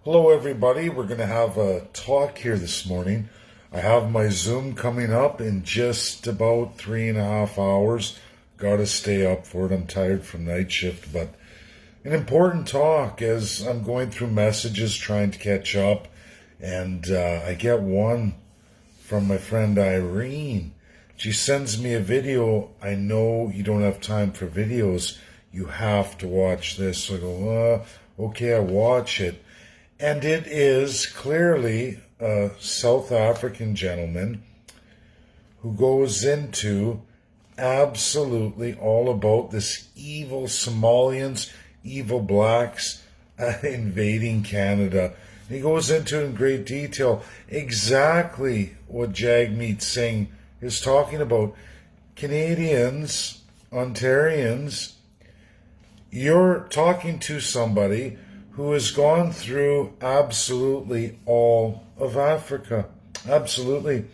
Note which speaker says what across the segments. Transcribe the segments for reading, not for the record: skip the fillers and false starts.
Speaker 1: Hello, everybody. We're going to have a talk here this morning. I have my Zoom coming up in just about 3.5 hours. Got to stay up for it. I'm tired from night shift, but an important talk as I'm going through messages trying to catch up. And I get one from my friend Irene. She sends me a video. I know you don't have time for videos. You have to watch this. So I go, okay, I watch it. And it is clearly a South African gentleman who goes into absolutely all about this evil Somalians, evil blacks invading Canada. And he goes into in great detail exactly what Jagmeet Singh is talking about. Canadians, Ontarians, you're talking to somebody who has gone through absolutely all of Africa. Absolutely.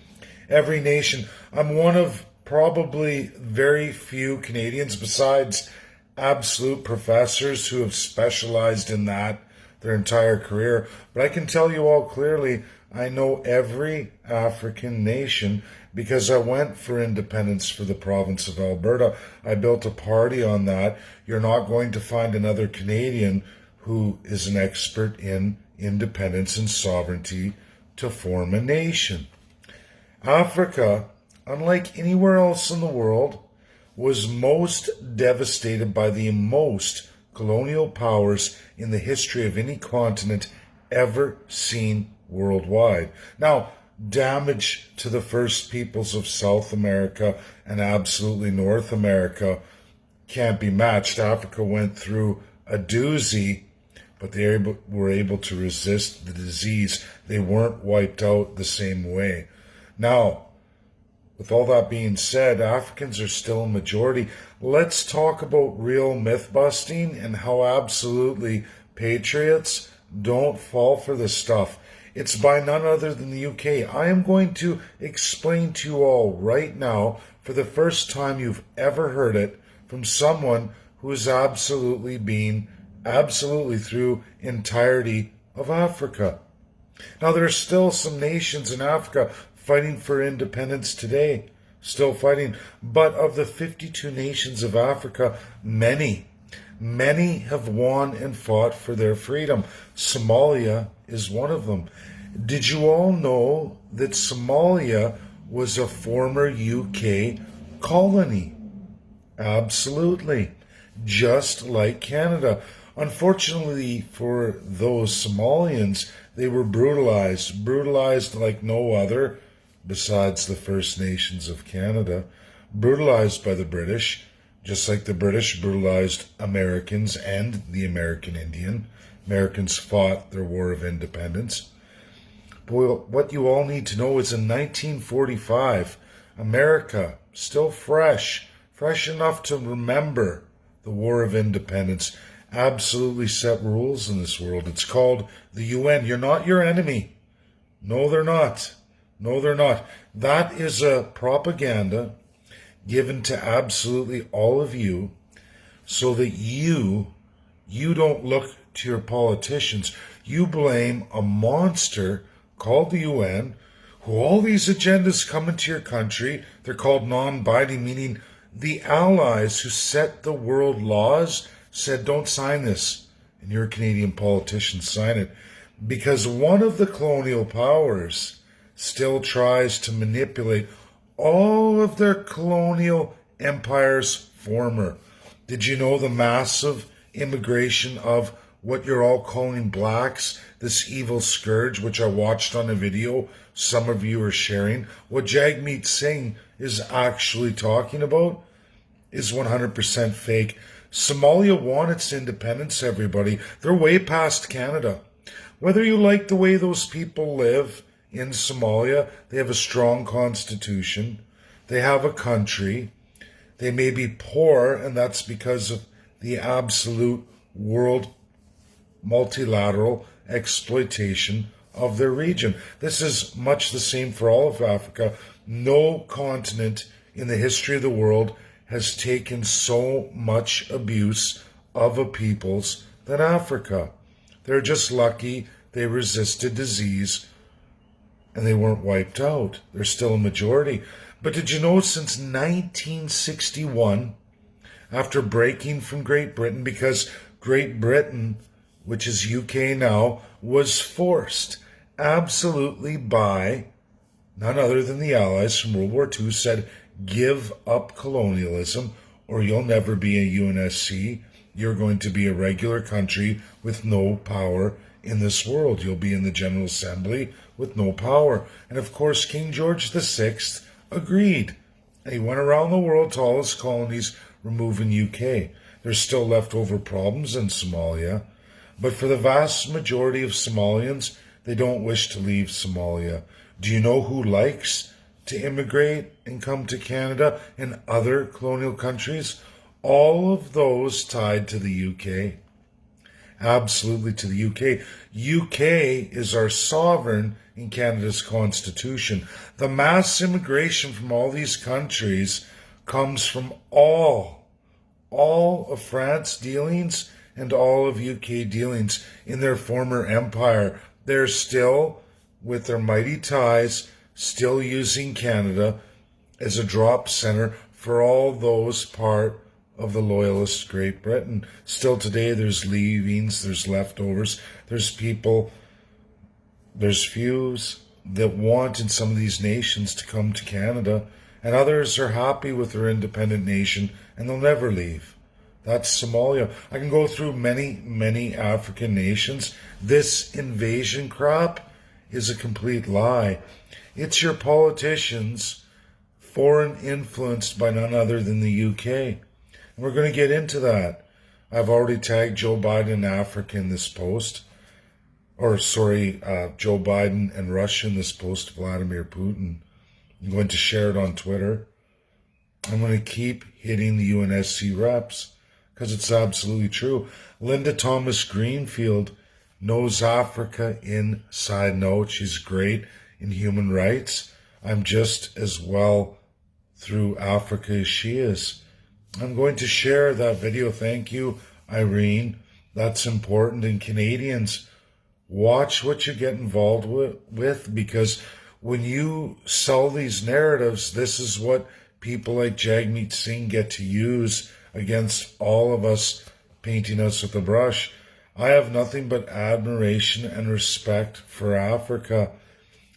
Speaker 1: Every nation. I'm one of probably very few Canadians, besides absolute professors who have specialized in that their entire career. But I can tell you all clearly, I know every African nation because I went for independence for the province of Alberta. I built a party on that. You're not going to find another Canadian who is an expert in independence and sovereignty to form a nation. Africa, unlike anywhere else in the world, was most devastated by the most colonial powers in the history of any continent ever seen worldwide. Now, damage to the first peoples of South America and absolutely North America can't be matched. Africa went through a doozy, but they were able to resist the disease. They weren't wiped out the same way. Now, with all that being said, Africans are still a majority. Let's talk about real myth busting and how absolutely patriots don't fall for this stuff. It's by none other than the UK. I am going to explain to you all right now, for the first time you've ever heard it, from someone who is absolutely through entirety of Africa. Now, there are still some nations in Africa fighting for independence today, still fighting. But of the 52 nations of Africa, many have won and fought for their freedom. Somalia is one of them. Did you all know that Somalia was a former UK colony? Absolutely. Just like Canada. Unfortunately for those Somalians, they were brutalized like no other, besides the First Nations of Canada, brutalized by the British, just like the British brutalized Americans and the American Indian. Americans fought their War of Independence. But what you all need to know is in 1945, America, still fresh enough to remember the War of Independence, absolutely set rules in this world. It's called the UN. You're not your enemy. No, they're not. No, they're not. That is a propaganda given to absolutely all of you so that you don't look to your politicians. You blame a monster called the UN, who all these agendas come into your country. They're called non-binding, meaning the allies who set the world laws said, don't sign this, and your Canadian politicians sign it, because one of the colonial powers still tries to manipulate all of their colonial empires former. Did you know the massive immigration of what you're all calling blacks, this evil scourge, which I watched on a video some of you are sharing? What Jagmeet Singh is actually talking about is 100% fake. Somalia won its independence, everybody. They're way past Canada. Whether you like the way those people live in Somalia, they have a strong constitution. They have a country. They may be poor, and that's because of the absolute world multilateral exploitation of their region. This is much the same for all of Africa. No continent in the history of the world has taken so much abuse of a peoples than Africa. They're just lucky they resisted disease and they weren't wiped out. They're still a majority. But did you know since 1961, after breaking from Great Britain, because Great Britain, which is UK now, was forced absolutely by none other than the Allies from World War II, said, give up colonialism or you'll never be a UNSC. You're going to be a regular country with no power in this world. You'll be in the General Assembly with no power. And of course, King George VI agreed. And he went around the world to all his colonies, removing UK. There's still leftover problems in Somalia. But for the vast majority of Somalians, they don't wish to leave Somalia. Do you know who likes to immigrate and come to Canada and other colonial countries? All of those tied to the UK. Absolutely to the UK. UK is our sovereign in Canada's constitution. The mass immigration from all these countries comes from all of France dealings and all of UK dealings in their former empire. They're still, with their mighty ties, still using Canada as a drop center for all those part of the loyalist Great Britain. Still today, there's leavings, there's leftovers, there's people, there's fews that want in some of these nations to come to Canada, and others are happy with their independent nation and they'll never leave. That's Somalia. I can go through many African nations. This invasion crap is a complete lie. It's your politicians, foreign influenced by none other than the UK. And we're going to get into that. I've already tagged Joe Biden and Africa in this post. Joe Biden and Russia in this post, Vladimir Putin. I'm going to share it on Twitter. I'm going to keep hitting the UNSC reps because it's absolutely true. Linda Thomas Greenfield knows Africa inside and out. She's great in human rights. I'm just as well through Africa as she is. I'm going to share that video. Thank you, Irene. That's important. And Canadians, watch what you get involved with, because when you sell these narratives, this is what people like Jagmeet Singh get to use against all of us, painting us with a brush. I have nothing but admiration and respect for Africa.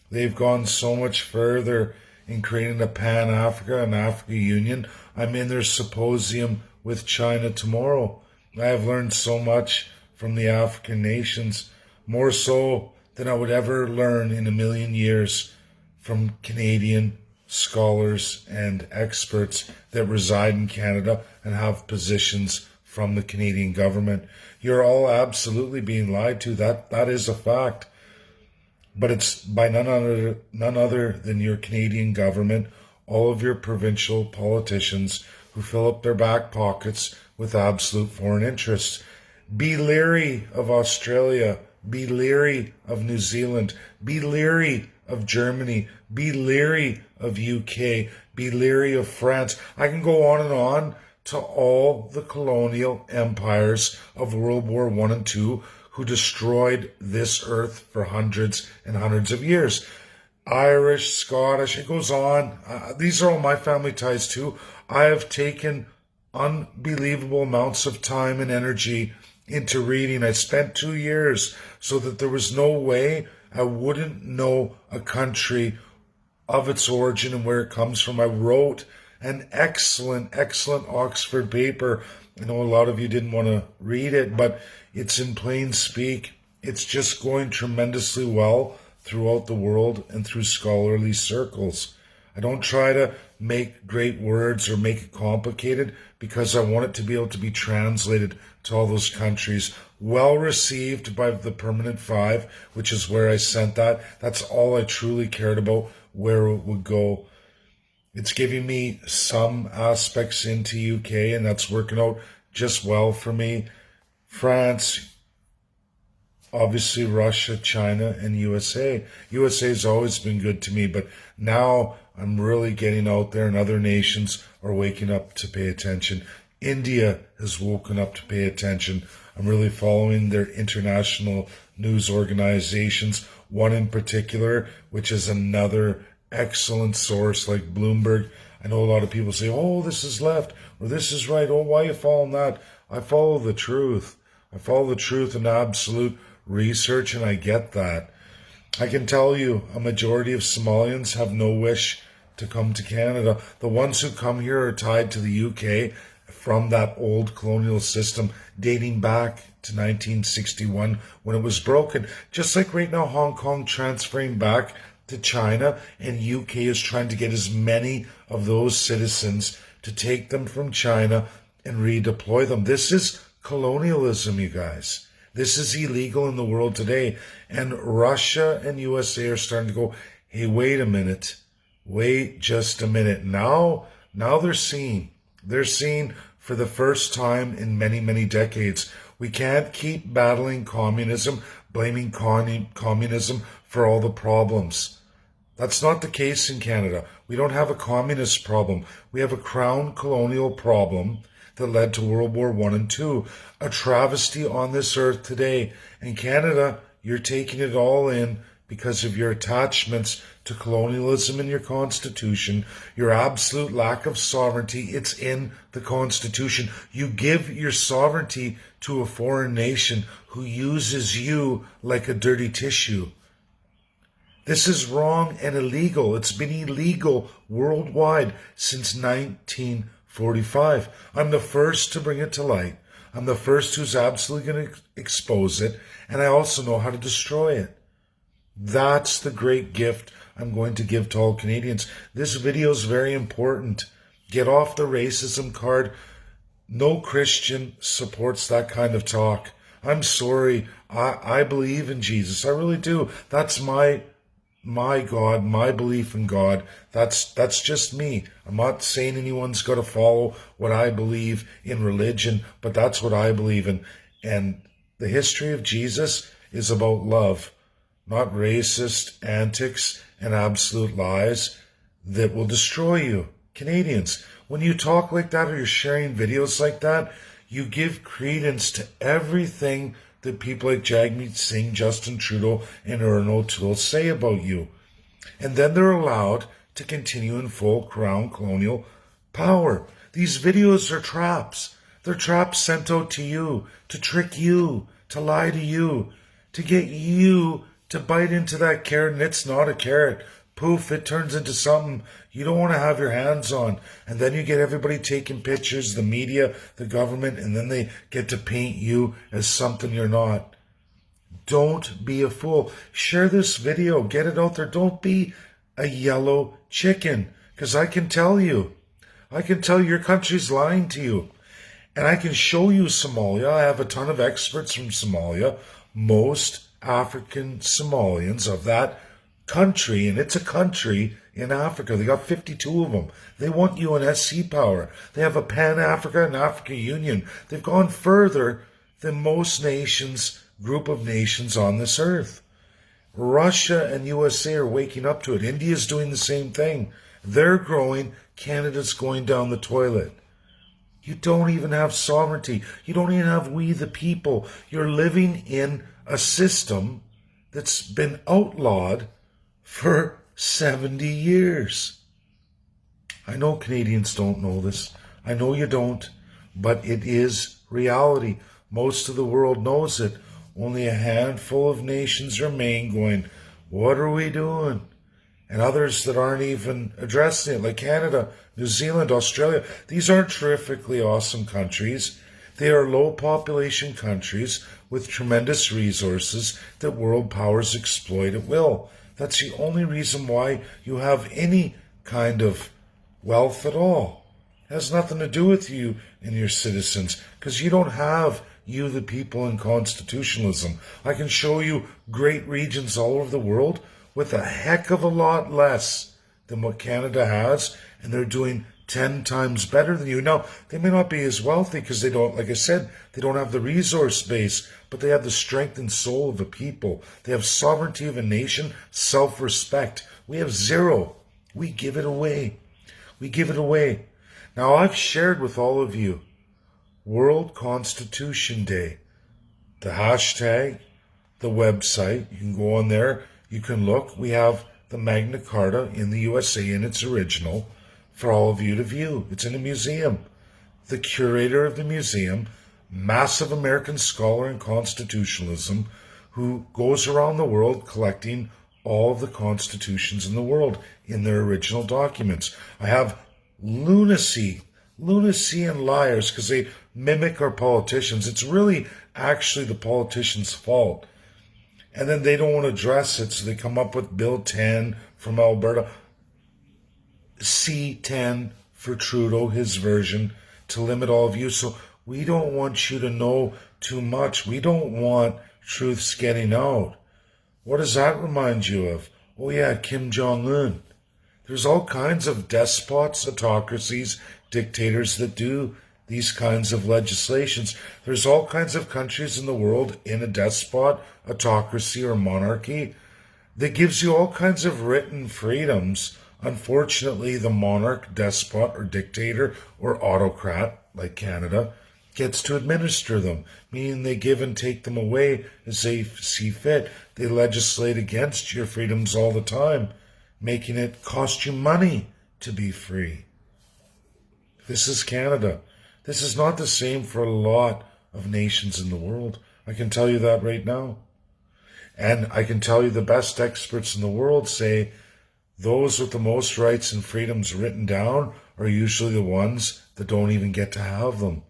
Speaker 1: They've gone so much further in creating a Pan-Africa and Africa Union. I'm in their symposium with China tomorrow. I have learned so much from the African nations, more so than I would ever learn in a million years from Canadian scholars and experts that reside in Canada and have positions from the Canadian government. You're all absolutely being lied to. That is a fact. But it's by none other than your Canadian government, all of your provincial politicians who fill up their back pockets with absolute foreign interests. Be leery of Australia. Be leery of New Zealand. Be leery of Germany. Be leery of UK. Be leery of France. I can go on to all the colonial empires of World War I and II who destroyed this earth for hundreds and hundreds of years. Irish, Scottish, it goes on. These are all my family ties too. I have taken unbelievable amounts of time and energy into reading. I spent 2 years so that there was no way I wouldn't know a country of its origin and where it comes from. I wrote an excellent Oxford paper. I know a lot of you didn't want to read it, but it's in plain speak. It's just going tremendously well throughout the world and through scholarly circles. I don't try to make great words or make it complicated because I want it to be able to be translated to all those countries. Well received by the Permanent Five, which is where I sent that. That's all I truly cared about, where it would go. It's giving me some aspects into UK, and that's working out just well for me. France, obviously Russia, China, and USA. USA has always been good to me, but now I'm really getting out there and other nations are waking up to pay attention. India has woken up to pay attention. I'm really following their international news organizations, one in particular, which is another excellent source like Bloomberg. I know a lot of people say, oh, this is left or this is right. Oh, why are you following that? I follow the truth. I follow the truth and absolute research, and I get that. I can tell you a majority of Somalians have no wish to come to Canada. The ones who come here are tied to the UK from that old colonial system dating back to 1961 when it was broken. Just like right now, Hong Kong transferring back to China, and UK is trying to get as many of those citizens to take them from China and redeploy them. This is colonialism, you guys. This is illegal in the world today. And Russia and USA are starting to go, hey, wait a minute. Wait just a minute. Now they're seeing for the first time in many, many decades. We can't keep battling communism, blaming communism for all the problems. That's not the case in Canada. We don't have a communist problem. We have a crown colonial problem that led to World War I and II, a travesty on this earth today. In Canada, you're taking it all in because of your attachments to colonialism in your constitution, your absolute lack of sovereignty. It's in the constitution. You give your sovereignty to a foreign nation who uses you like a dirty tissue. This is wrong and illegal. It's been illegal worldwide since 1945. I'm the first to bring it to light. I'm the first who's absolutely going to expose it, and I also know how to destroy it. That's the great gift I'm going to give to all Canadians. This video is very important. Get off the racism card. No Christian supports that kind of talk. I'm sorry. I believe in Jesus. I really do. That's my God, my belief in God. That's just me. I'm not saying anyone's got to follow what I believe in religion, but that's what I believe in. And the history of Jesus is about love, not racist antics and absolute lies that will destroy you. Canadians, when you talk like that or you're sharing videos like that, you give credence to everything that people like Jagmeet Singh, Justin Trudeau, and Erin O'Toole say about you. And then they're allowed to continue in full crown colonial power. These videos are traps. They're traps sent out to you, to trick you, to lie to you, to get you to bite into that carrot, and it's not a carrot. Poof, it turns into something you don't want to have your hands on. And then you get everybody taking pictures, the media, the government, and then they get to paint you as something you're not. Don't be a fool. Share this video. Get it out there. Don't be a yellow chicken. Because I can tell you your country's lying to you. And I can show you Somalia. I have a ton of experts from Somalia. Most African Somalians of that country, and it's a country in Africa. They got 52 of them. They want UNSC power. They have a Pan-Africa and Africa Union. They've gone further than most nations, group of nations on this earth. Russia and USA are waking up to it. India's doing the same thing. They're growing. Canada's going down the toilet. You don't even have sovereignty. You don't even have we the people. You're living in a system that's been outlawed for 70 years. I know Canadians don't know this. I know you don't, but it is reality. Most of the world knows it. Only a handful of nations remain going, what are we doing? And others that aren't even addressing it, like Canada, New Zealand, Australia. These aren't terrifically awesome countries. They are low population countries with tremendous resources that world powers exploit at will. That's the only reason why you have any kind of wealth at all. It has nothing to do with you and your citizens, because you don't have you the people in constitutionalism. I can show you great regions all over the world with a heck of a lot less than what Canada has, and they're doing 10 times better than you. Now, they may not be as wealthy because they don't, like I said, they don't have the resource base, but they have the strength and soul of a people. They have sovereignty of a nation, self-respect. We have zero. We give it away. We give it away. Now, I've shared with all of you World Constitution Day. The hashtag, the website. You can go on there. You can look. We have the Magna Carta in the USA in its original for all of you to view. It's in a museum. The curator of the museum, massive American scholar in constitutionalism, who goes around the world collecting all of the constitutions in the world in their original documents. I have lunacy and liars because they mimic our politicians. It's really actually the politicians' fault. And then they don't want to address it, so they come up with Bill 10 from Alberta, C10 for Trudeau, his version, to limit all of you. So we don't want you to know too much. We don't want truths getting out. What does that remind you of? Oh yeah, Kim Jong-un. There's all kinds of despots, autocracies, dictators that do these kinds of legislations. There's all kinds of countries in the world in a despot, autocracy, or monarchy that gives you all kinds of written freedoms. Unfortunately, the monarch, despot, or dictator, or autocrat, like Canada, gets to administer them, meaning they give and take them away as they see fit. They legislate against your freedoms all the time, making it cost you money to be free. This is Canada. This is not the same for a lot of nations in the world. I can tell you that right now. And I can tell you the best experts in the world say those with the most rights and freedoms written down are usually the ones that don't even get to have them.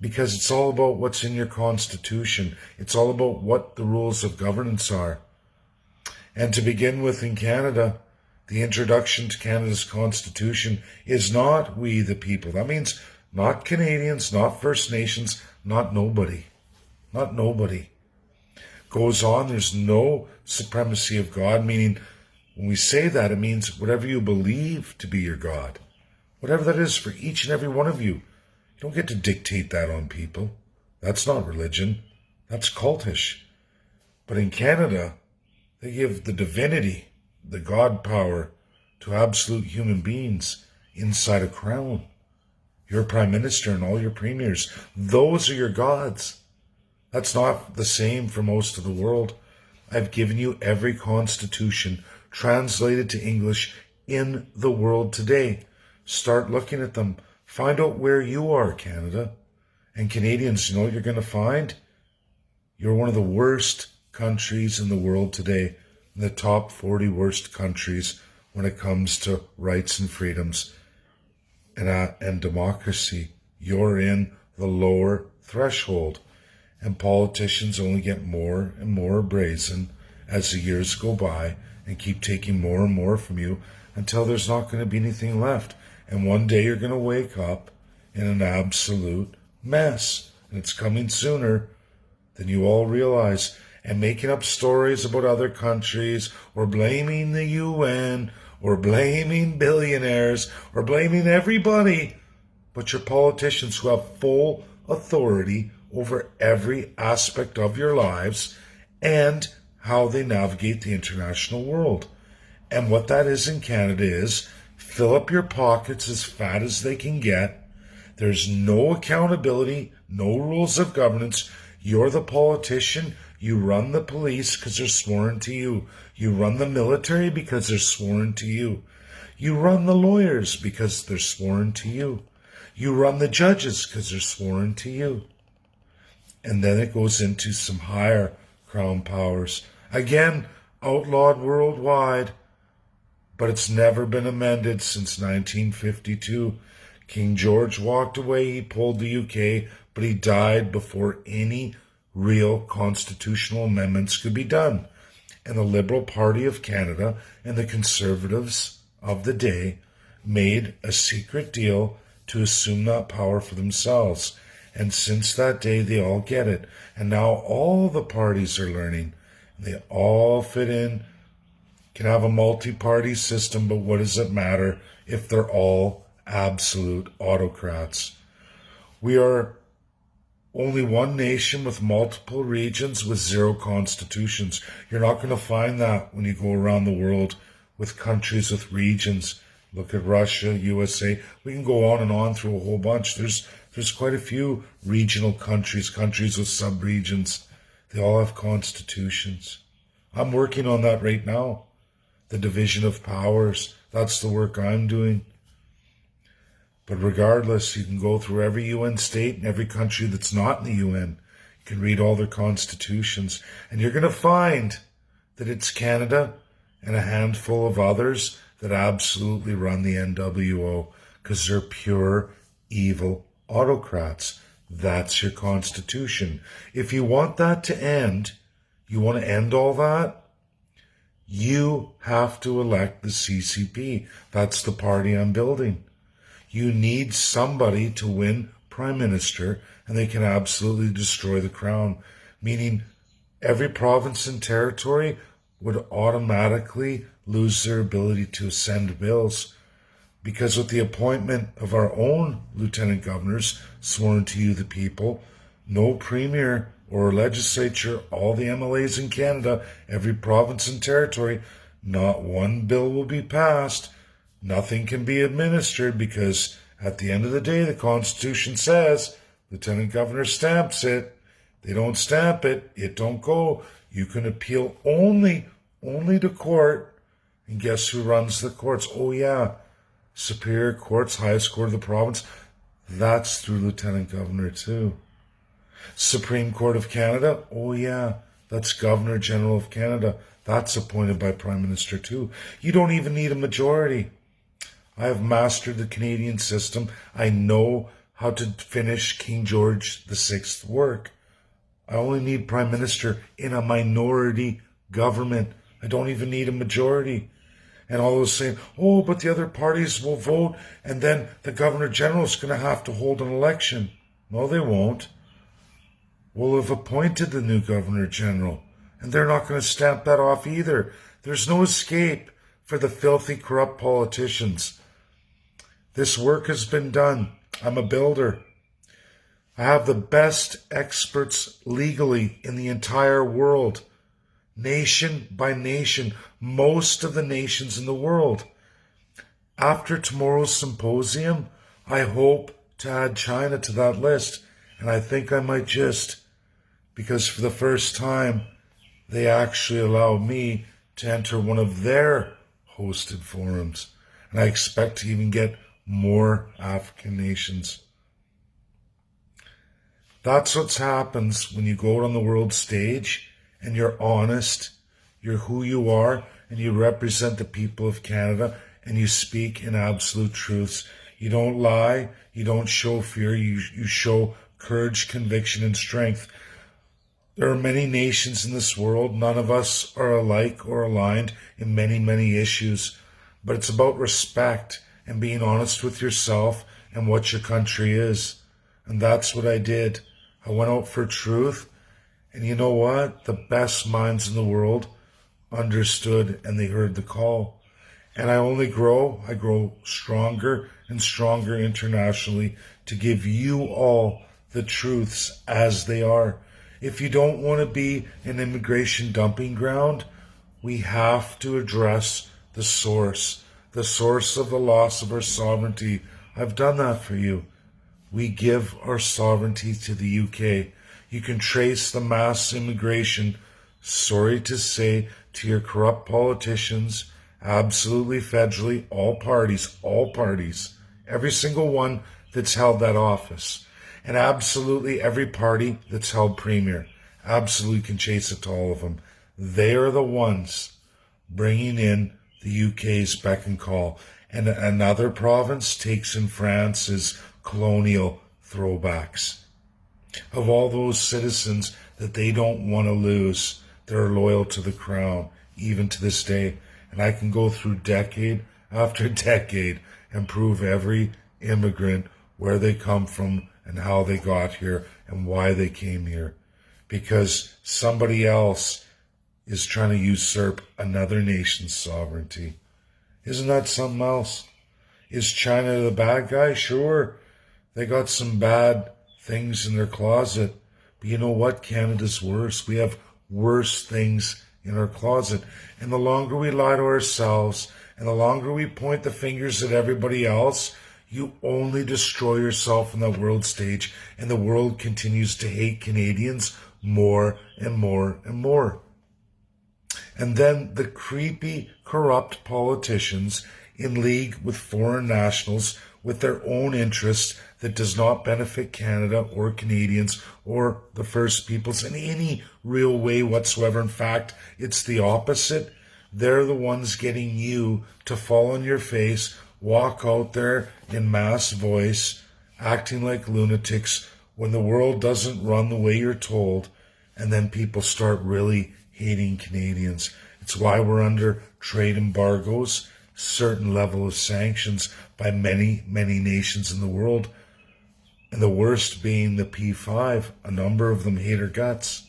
Speaker 1: Because it's all about what's in your constitution. It's all about what the rules of governance are. And to begin with, in Canada, the introduction to Canada's constitution is not we the people. That means not Canadians, not First Nations, not nobody. Not nobody. Goes on, there's no supremacy of God, meaning when we say that, it means whatever you believe to be your God. Whatever that is for each and every one of you. You don't get to dictate that on people. That's not religion. That's cultish. But in Canada, they give the divinity, the God power, to absolute human beings inside a crown. Your prime minister and all your premiers, those are your gods. That's not the same for most of the world. I've given you every constitution translated to English in the world today. Start looking at them. Find out where you are, Canada. And Canadians, you know what you're going to find? You're one of the worst countries in the world today, in the top 40 worst countries when it comes to rights and freedoms and democracy. You're in the lower threshold. And politicians only get more and more brazen as the years go by and keep taking more and more from you until there's not going to be anything left. And one day you're going to wake up in an absolute mess. And it's coming sooner than you all realize. And making up stories about other countries, or blaming the UN, or blaming billionaires, or blaming everybody but your politicians who have full authority over every aspect of your lives and how they navigate the international world. And what that is in Canada is fill up your pockets as fat as they can get. There's no accountability, no rules of governance. You're the politician. You run the police because they're sworn to you. You run the military because they're sworn to you. You run the lawyers because they're sworn to you. You run the judges because they're sworn to you. And then it goes into some higher crown powers. Again, outlawed worldwide, but it's never been amended since 1952. King George walked away, he pulled the UK, but he died before any real constitutional amendments could be done. And the Liberal Party of Canada and the Conservatives of the day made a secret deal to assume that power for themselves. And since that day, they all get it. And now all the parties are learning. They all fit in, can have a multi-party system, but what does it matter if they're all absolute autocrats? We are only one nation with multiple regions with zero constitutions. You're not going to find that when you go around the world with countries with regions. Look at Russia, USA. We can go on and on through a whole bunch. There's quite a few regional countries with sub-regions. They all have constitutions. I'm working on that right now. The division of powers. That's the work I'm doing. But regardless, you can go through every UN state and every country that's not in the UN. You can read all their constitutions. And you're going to find that it's Canada and a handful of others that absolutely run the NWO because they're pure evil autocrats. That's your constitution. If you want that to end, you want to end all that, you have to elect the CCP. That's the party I'm building. You need somebody to win prime minister, and they can absolutely destroy the crown, meaning every province and territory would automatically lose their ability to send bills. Because with the appointment of our own lieutenant governors sworn to you, the people, no premier or legislature, all the MLAs in Canada, every province and territory, not one bill will be passed. Nothing can be administered because at the end of the day, the Constitution says lieutenant governor stamps it. They don't stamp it, it don't go. You can appeal only to court. And guess who runs the courts? Oh yeah, Superior Courts, highest court of the province. That's through lieutenant governor too. Supreme Court of Canada, oh yeah, that's Governor General of Canada. That's appointed by Prime Minister too. You don't even need a majority. I have mastered the Canadian system. I know how to finish King George VI's work. I only need Prime Minister in a minority government. I don't even need a majority. And all those saying, oh, but the other parties will vote and then the Governor General is going to have to hold an election. No, they won't. We'll have appointed the new Governor General, and they're not going to stamp that off either. There's no escape for the filthy, corrupt politicians. This work has been done. I'm a builder. I have the best experts legally in the entire world, nation by nation, most of the nations in the world. After tomorrow's symposium, I hope to add China to that list, and I think I might because for the first time, they actually allow me to enter one of their hosted forums, and I expect to even get more African nations. That's what happens when you go out on the world stage and you're honest, you're who you are, and you represent the people of Canada, and you speak in absolute truths. You don't lie, you don't show fear, you show courage, conviction, and strength. There are many nations in this world. None of us are alike or aligned in many, many issues, but it's about respect and being honest with yourself and what your country is. And that's what I did. I went out for truth, and you know what? The best minds in the world understood and they heard the call. And I grow stronger and stronger internationally to give you all the truths as they are. If you don't want to be an immigration dumping ground, we have to address the source of the loss of our sovereignty. I've done that for you. We give our sovereignty to the UK. You can trace the mass immigration, sorry to say, to your corrupt politicians, absolutely federally, all parties, every single one that's held that office, and absolutely every party that's held premier. Absolutely can chase it to all of them. They are the ones bringing in the UK's beck and call. And another province takes in France's colonial throwbacks of all those citizens that they don't want to lose, that are loyal to the crown, even to this day. And I can go through decade after decade and prove every immigrant where they come from and how they got here and why they came here. Because somebody else is trying to usurp another nation's sovereignty. Isn't that something else? Is China the bad guy? Sure. They got some bad things in their closet. But you know what? Canada's worse. We have worse things in our closet. And the longer we lie to ourselves and the longer we point the fingers at everybody else, you only destroy yourself on that world stage, and the world continues to hate Canadians more and more and more. And then the creepy, corrupt politicians in league with foreign nationals with their own interests that does not benefit Canada or Canadians or the First Peoples in any real way whatsoever. In fact, it's the opposite. They're the ones getting you to fall on your face, walk out there in mass voice, acting like lunatics when the world doesn't run the way you're told, and then people start really hating Canadians. It's why we're under trade embargoes, certain level of sanctions by many, many nations in the world, and the worst being the P5. A number of them hate our guts.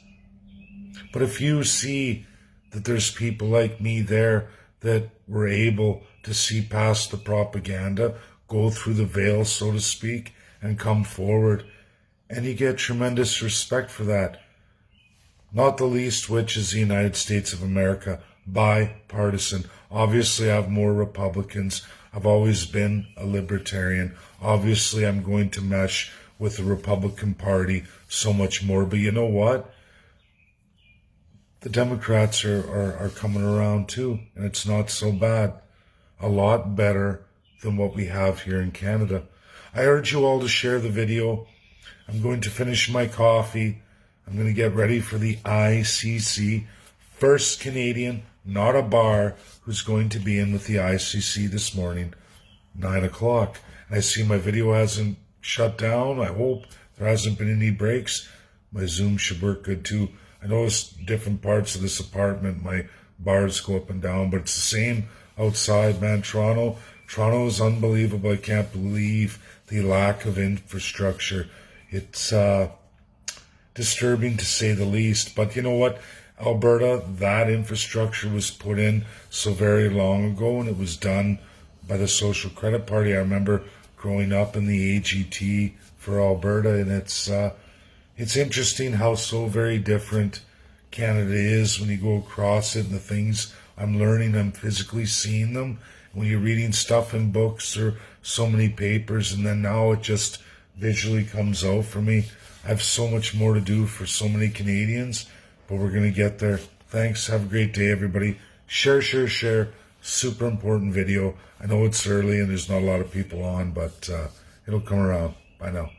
Speaker 1: But if you see that there's people like me there that were able to see past the propaganda, go through the veil, so to speak, and come forward, and you get tremendous respect for that. Not the least which is the United States of America, bipartisan. Obviously, I have more Republicans. I've always been a libertarian. Obviously, I'm going to mesh with the Republican Party so much more. But you know what? The Democrats are coming around too, and it's not so bad. A lot better than what we have here in Canada. I urge you all to share the video. I'm going to finish my coffee. I'm going to get ready for the ICC. First Canadian, not a bar, who's going to be in with the ICC this morning, 9 o'clock. And I see my video hasn't shut down. I hope there hasn't been any breaks. My Zoom should work good too. I noticed different parts of this apartment, my bars go up and down, but it's the same outside, man. Toronto is unbelievable. I can't believe the lack of infrastructure. It's disturbing to say the least. But you know what? Alberta, that infrastructure was put in so very long ago, and it was done by the Social Credit Party. I remember growing up in the AGT for Alberta, and it's interesting how so very different Canada is when you go across it, and the things I'm learning, I'm physically seeing them. When you're reading stuff in books or so many papers, and then now it just visually comes out for me. I have so much more to do for so many Canadians, but we're going to get there. Thanks. Have a great day, everybody. Share. Super important video. I know it's early and there's not a lot of people on, but it'll come around. Bye now.